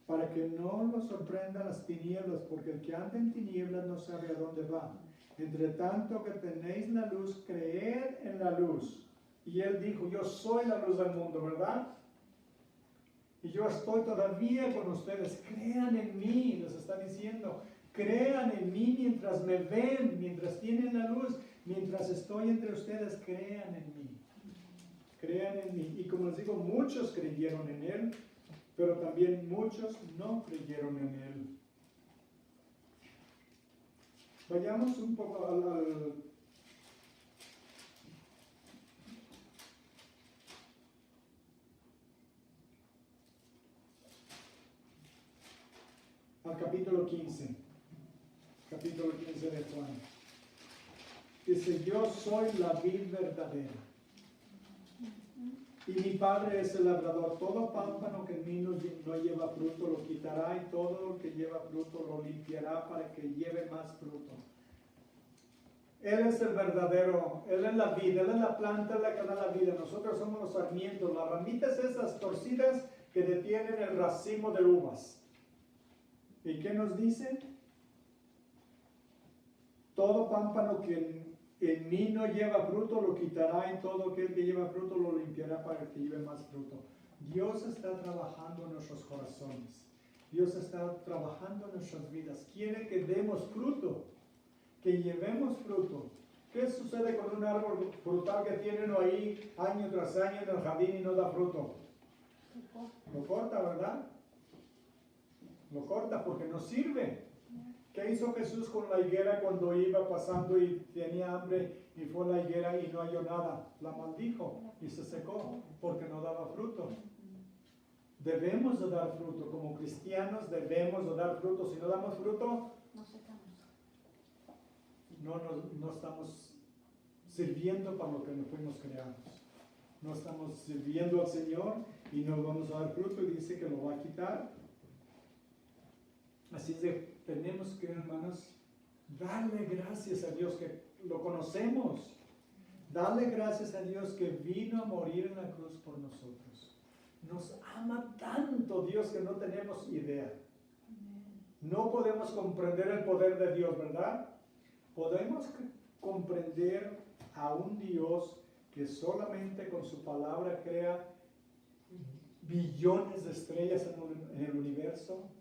S1: para que no los sorprendan las tinieblas, porque el que anda en tinieblas no sabe a dónde va. Entre tanto que tenéis la luz, creed en la luz. Y Él dijo, yo soy la luz del mundo, ¿verdad? Y yo estoy todavía con ustedes. Crean en mí, les está diciendo. Crean en mí mientras me ven, mientras tienen la luz, mientras estoy entre ustedes, crean en mí. Crean en mí. Y como les digo, muchos creyeron en Él, pero también muchos no creyeron en Él. Vayamos un poco al capítulo 15. Capítulo 15 de Juan. Dice, yo soy la vid verdadera. Y mi Padre es el labrador. Todo pámpano que en mí no lleva fruto lo quitará, y todo lo que lleva fruto lo limpiará para que lleve más fruto. Él es el verdadero, Él es la vid, Él es la planta, Él es la que da la vida. Nosotros somos los sarmientos, las ramitas esas torcidas que detienen el racimo de uvas. ¿Y qué nos dice? Todo pámpano que en mí no lleva fruto lo quitará, y todo aquel que lleva fruto lo limpiará para que lleve más fruto. Dios está trabajando en nuestros corazones. Dios está trabajando en nuestras vidas. Quiere que demos fruto, que llevemos fruto. ¿Qué sucede con un árbol frutal que tienen ahí año tras año en el jardín y no da fruto? Lo corta, ¿verdad? Lo corta porque no sirve. ¿Qué hizo Jesús con la higuera cuando iba pasando y tenía hambre y fue a la higuera y no halló nada? La maldijo y se secó porque no daba fruto. Debemos de dar fruto. Como cristianos debemos de dar fruto. Si no damos fruto, no estamos sirviendo para lo que nos fuimos creados. No estamos sirviendo al Señor y no vamos a dar fruto, y dice que lo va a quitar. Así es que tenemos que, hermanos, darle gracias a Dios que lo conocemos. Darle gracias a Dios que vino a morir en la cruz por nosotros. Nos ama tanto Dios que no tenemos idea. No podemos comprender el poder de Dios, ¿verdad? Podemos comprender a un Dios que solamente con su palabra crea billones de estrellas en el universo.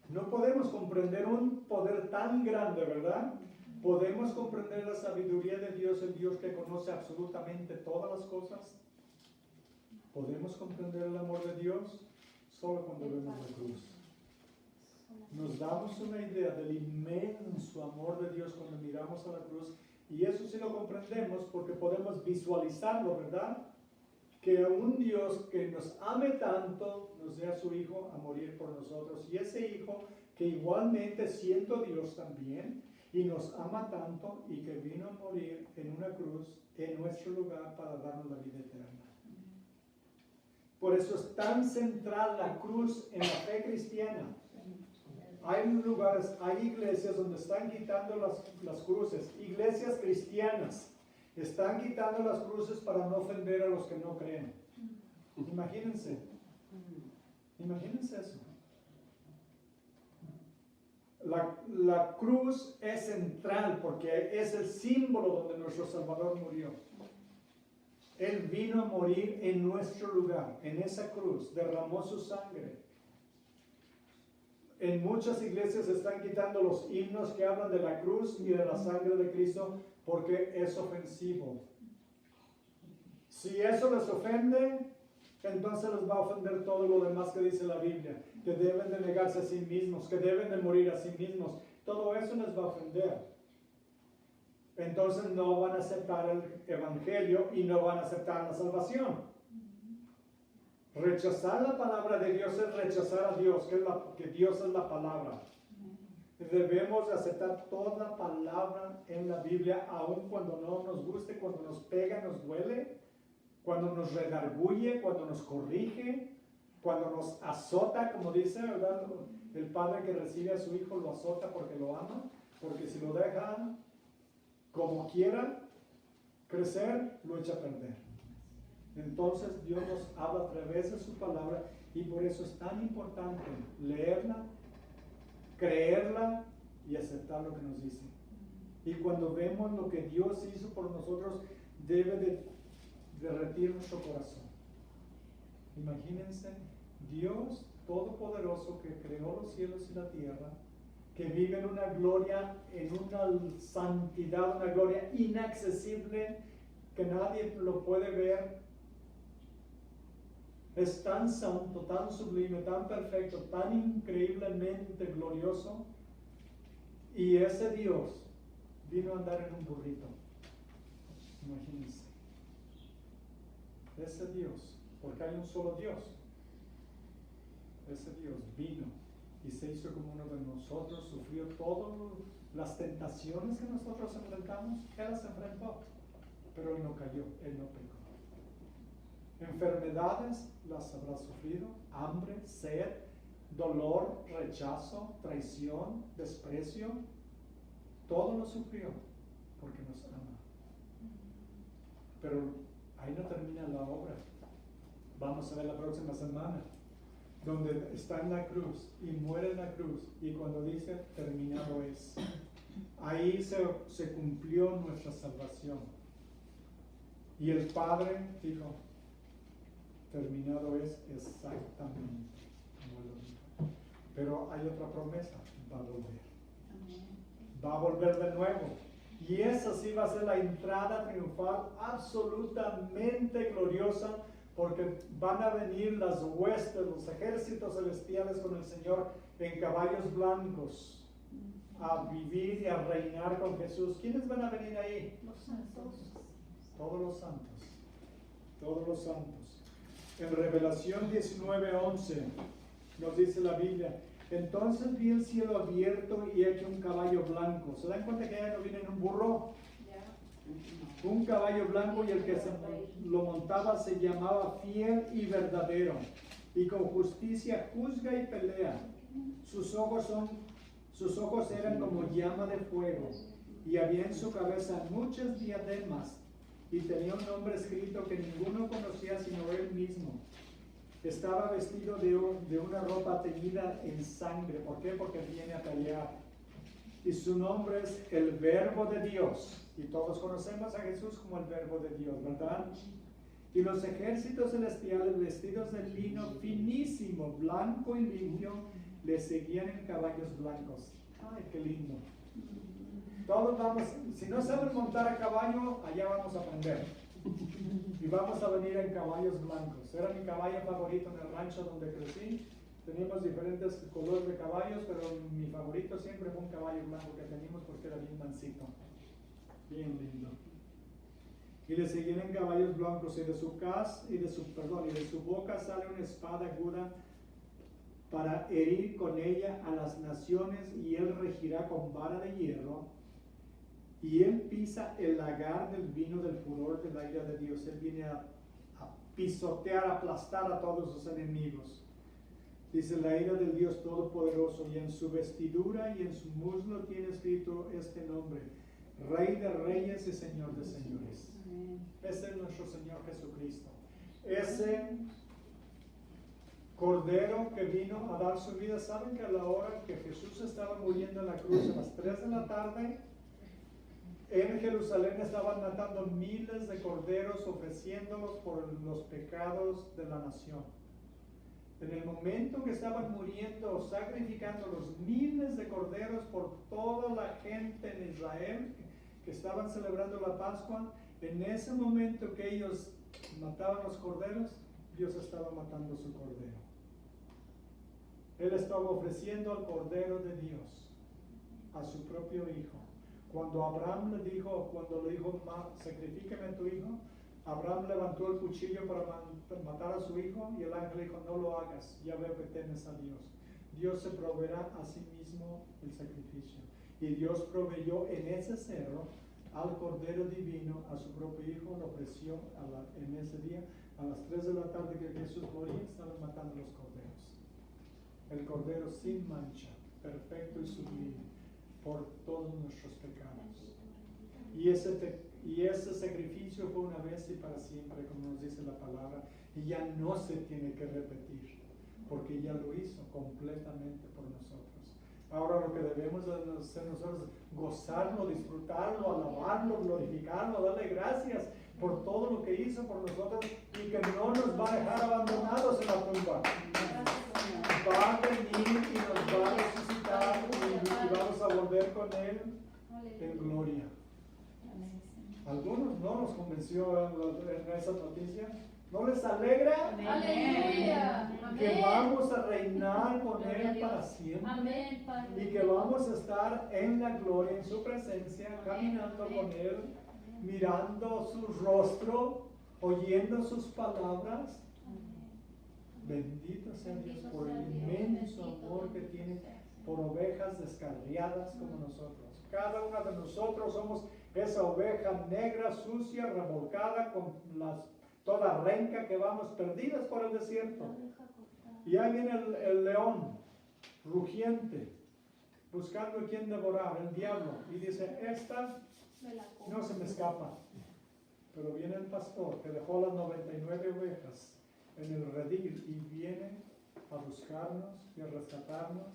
S1: No podemos comprender un poder tan grande, ¿verdad? Podemos comprender la sabiduría de Dios, el Dios que conoce absolutamente todas las cosas. Podemos comprender el amor de Dios solo cuando vemos la cruz. Nos damos una idea del inmenso amor de Dios cuando miramos a la cruz, y eso sí lo comprendemos porque podemos visualizarlo, ¿verdad? Que un Dios que nos ame tanto nos dé a su Hijo a morir por nosotros, y ese Hijo que igualmente siendo Dios también y nos ama tanto y que vino a morir en una cruz en nuestro lugar para darnos la vida eterna. Por eso es tan central la cruz en la fe cristiana. Hay lugares, hay iglesias donde están quitando las cruces, iglesias cristianas. Están quitando las cruces para no ofender a los que no creen. Imagínense. Imagínense eso. La cruz es central porque es el símbolo donde nuestro Salvador murió. Él vino a morir en nuestro lugar, en esa cruz, derramó su sangre. En muchas iglesias están quitando los himnos que hablan de la cruz y de la sangre de Cristo porque es ofensivo. Si eso les ofende, entonces les va a ofender todo lo demás que dice la Biblia, que deben de negarse a sí mismos, que deben de morir a sí mismos. Todo eso les va a ofender. Entonces no van a aceptar el evangelio y no van a aceptar la salvación. Rechazar la palabra de Dios es rechazar a Dios, que Dios es la palabra. Debemos aceptar toda palabra en la Biblia, aun cuando no nos guste, cuando nos pega, nos duele, cuando nos redarguye, cuando nos corrige, cuando nos azota, como dice, ¿verdad? El padre que recibe a su hijo lo azota porque lo ama, porque si lo dejan como quiera crecer, lo echa a perder. Entonces Dios nos habla a través de su palabra y por eso es tan importante leerla, creerla y aceptar lo que nos dice. Y cuando vemos lo que Dios hizo por nosotros, debe de derretir nuestro corazón. Imagínense, Dios Todopoderoso que creó los cielos y la tierra, que vive en una gloria, en una santidad, una gloria inaccesible que nadie lo puede ver. Es tan santo, tan sublime, tan perfecto, tan increíblemente glorioso. Y ese Dios vino a andar en un burrito. Imagínense. Ese Dios, porque hay un solo Dios. Ese Dios vino y se hizo como uno de nosotros, sufrió todas las tentaciones que nosotros enfrentamos. Él las enfrentó, pero Él no cayó, Él no pecó. Enfermedades las habrá sufrido, hambre, sed, dolor, rechazo, traición, desprecio. Todo lo sufrió porque nos ama. Pero ahí no termina la obra. Vamos a ver la próxima semana, donde está en la cruz y muere en la cruz, y cuando dice terminado es, ahí se cumplió nuestra salvación. Y el Padre dijo, terminado es exactamente como lo dijo. Pero hay otra promesa, va a volver. Va a volver de nuevo. Y esa sí va a ser la entrada triunfal absolutamente gloriosa, porque van a venir las huestes, los ejércitos celestiales con el Señor en caballos blancos a vivir y a reinar con Jesús. ¿Quiénes van a venir ahí?
S2: Los santos.
S1: Todos los santos. Todos los santos. En Revelación 19:11 nos dice la Biblia: entonces vi el cielo abierto y aquí un caballo blanco. ¿Se dan cuenta que ya no viene en un burro? Un caballo blanco, y el que lo montaba se llamaba Fiel y Verdadero, y con justicia juzga y pelea. Sus ojos eran como llama de fuego, y había en su cabeza muchas diademas, y tenía un nombre escrito que ninguno conocía sino él mismo. Estaba vestido de una ropa teñida en sangre. ¿Por qué? Porque viene a pelear. Y su nombre es el Verbo de Dios. Y todos conocemos a Jesús como el Verbo de Dios, ¿verdad? Y los ejércitos celestiales, vestidos de lino finísimo, blanco y limpio, le seguían en caballos blancos. ¡Ay, qué lindo! Todos vamos, si no saben montar a caballo, allá vamos a aprender. Y vamos a venir en caballos blancos. Era mi caballo favorito en el rancho donde crecí. Teníamos diferentes colores de caballos, pero mi favorito siempre fue un caballo blanco que teníamos porque era bien mansito, bien lindo. Y le seguían en caballos blancos, y de su boca sale una espada aguda para herir con ella a las naciones, y él regirá con vara de hierro. Y él pisa el lagar del vino del furor de la ira de Dios. Él viene a pisotear, a aplastar a todos sus enemigos. Dice: la ira del Dios Todopoderoso, y en su vestidura y en su muslo tiene escrito este nombre: Rey de Reyes y Señor de Señores. Ese es nuestro Señor Jesucristo. Ese Cordero que vino a dar su vida. ¿Saben que a la hora que Jesús estaba muriendo en la cruz, a las 3 de la tarde, en Jerusalén estaban matando miles de corderos, ofreciéndolos por los pecados de la nación? En el momento que estaban muriendo, sacrificando los miles de corderos por toda la gente en Israel que estaban celebrando la Pascua, en ese momento que ellos mataban los corderos, Dios estaba matando su cordero. Él estaba ofreciendo al Cordero de Dios, a su propio hijo. Cuando Abraham le dijo, sacrifícame a tu hijo, Abraham levantó el cuchillo para matar a su hijo, y el ángel dijo: no lo hagas, ya veo que temes a Dios. Dios se proveerá a sí mismo el sacrificio. Y Dios proveyó en ese cerro al Cordero Divino, a su propio Hijo, lo ofreció en ese día. A las 3 de la tarde que Jesús moría, estaban matando los corderos. El Cordero sin mancha, perfecto y sublime, por todos nuestros pecados. Y ese sacrificio fue una vez y para siempre, como nos dice la palabra, y ya no se tiene que repetir, porque ya lo hizo completamente por nosotros. Ahora lo que debemos hacer nosotros es gozarlo, disfrutarlo, alabarlo, glorificarlo, darle gracias por todo lo que hizo por nosotros y que no nos va a dejar abandonados en la tumba. Va a venir y nos va a resucitar y vamos a volver con Él en gloria. Algunos no nos convenció en esa noticia. ¿No les alegra?
S2: Aleluya.
S1: Que vamos a reinar con Él para siempre.
S2: Amén,
S1: Y que vamos a estar en la gloria, en su presencia, caminando con Él, mirando su rostro, oyendo sus palabras. Bendito sea Dios por el inmenso amor que tiene por ovejas descarriadas como nosotros. Cada una de nosotros somos esa oveja negra, sucia, revolcada, con toda renca que vamos perdidas por el desierto. Y ahí viene el león, rugiente, buscando a quien devorar, el diablo. Y dice, esta no se me escapa. Pero viene el pastor que dejó las 99 ovejas en el redil y viene a buscarnos y a rescatarnos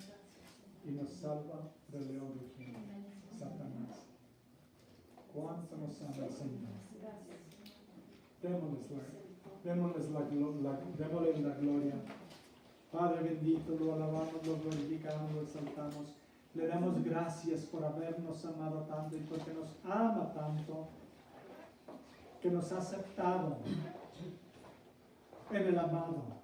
S1: y nos salva del león rugiente, Satanás. ¿Cuánto nos ama el Señor? Démosle la gloria. Padre bendito, lo alabamos, lo glorificamos, lo exaltamos. Le damos gracias por habernos amado tanto y porque nos ama tanto, que nos ha aceptado en el amado.